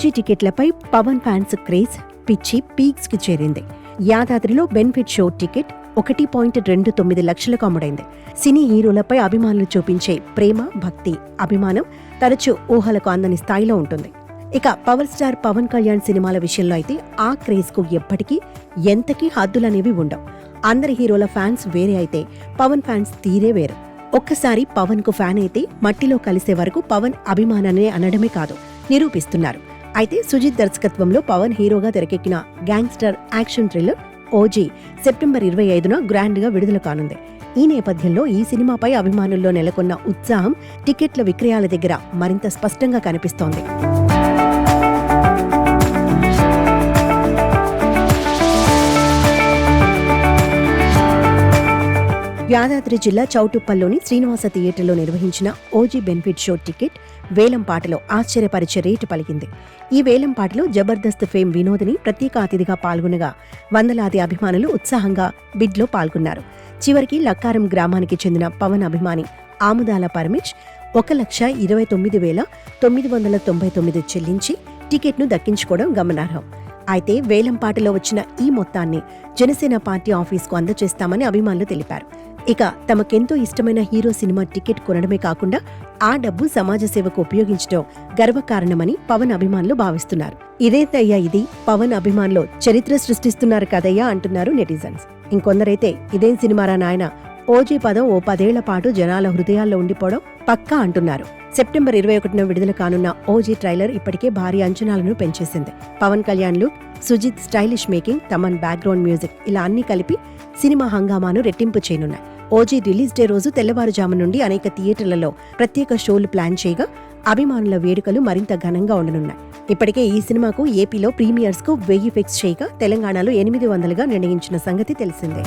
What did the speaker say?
OG టికెట్లపై Pawan fans craze పిచ్చి peaks కి చేరింది. యాదాద్రిలో బెనిఫిట్ షో టికెట్ 1.29 లక్షలకు అమ్ముడైంది. సినీ హీరోలపై అభిమానులు చూపించే ప్రేమ, భక్తి, అభిమానం తరచూ ఊహలకు అందని స్థాయిలో ఉంటుంది. ఇక పవర్ స్టార్ పవన్ కళ్యాణ్ సినిమాల విషయంలో అయితే ఆ క్రేజ్ కు ఎప్పటికీ ఎంతకీ హద్దులనేవి ఉండవు. అందరి హీరోల ఫ్యాన్స్ వేరే అయితే పవన్ ఫ్యాన్స్ తీరే వేరు. ఒక్కసారి పవన్ కు ఫ్యాన్ అయితే మట్టిలో కలిసే వరకు పవన్ అభిమాననే అనడమే కాదు నిరూపిస్తున్నారు. అయితే సుజిత్ దర్శకత్వంలో పవన్ హీరోగా తెరకెక్కిన gangster action thriller OG September 25న గ్రాండ్ గా విడుదల కానుంది. ఈ నేపథ్యంలో ఈ సినిమాపై అభిమానుల్లో నెలకొన్న ఉత్సాహం టికెట్ల విక్రయాల దగ్గర మరింత స్పష్టంగా కనిపిస్తోంది. యాదాద్రి జిల్లా చౌటుప్పల్లోని శ్రీనివాస థియేటర్లో నిర్వహించిన ఓజీ బెనిఫిట్ షో టికెట్ వేలంపాటలో ఆశ్చర్యపరిచే రేటు పలికింది. ఈ వేలంపాటలో జబర్దస్త్ ఫేమ్ వినోద్ని ప్రత్యేక అతిథిగా పాల్గొనగా వందలాది అభిమానులు ఉత్సాహంగా బిడ్లో పాల్గొన్నారు. చివరికి లక్కారం గ్రామానికి చెందిన పవన్ అభిమాని ఆముదాల పరమేష్ 1,29,999 చెల్లించి టికెట్ను దక్కించుకోవడం గమనార్హం. అయితే వేలంపాటలో వచ్చిన ఈ మొత్తాన్ని జనసేన పార్టీ ఆఫీస్కు అందజేస్తామని అభిమానులు తెలిపారు. ఇక తమకెంతో ఇష్టమైన హీరో సినిమా టికెట్ కొనడమే కాకుండా ఆ డబ్బు సమాజ సేవకు ఉపయోగించడం గర్వకారణమని పవన్ అభిమానులు భావిస్తున్నారు. ఇదేంటయ్యా ఇది, పవన్ అభిమానులు చరిత్ర సృష్టిస్తున్నారు కదయ్యా అంటున్నారు నెటిజన్స్. ఇంకొందరైతే ఇదేం సినిమారా నాయన, ఓజీ పదం ఓ 10 ఏళ్ల పాటు జనాల హృదయాల్లో ఉండిపోవడం పక్కా అంటున్నారు. సెప్టెంబర్ 21న విడుదల కానున్న ఓజీ ట్రైలర్ ఇప్పటికే భారీ అంచనాలను పెంచేసింది. Pawan Kalyan look, Sujeeth stylish making, Thaman background music ఇలా అన్ని కలిపి సినిమా హంగామాను రెట్టింపు చేయనున్నాయి. ఓజీ రిలీజ్ డే రోజు తెల్లవారుజాము నుండి అనేక థియేటర్లలో ప్రత్యేక షోలు ప్లాన్ చేయగా అభిమానుల వేడుకలు మరింత ఘనంగా ఉండనున్నాయి. ఇప్పటికే ఈ సినిమాకు ఏపీలో ప్రీమియర్స్ కు 1000 ఫిక్స్ చేయగా తెలంగాణలో 800గా నిర్ణయించిన సంగతి తెలిసిందే.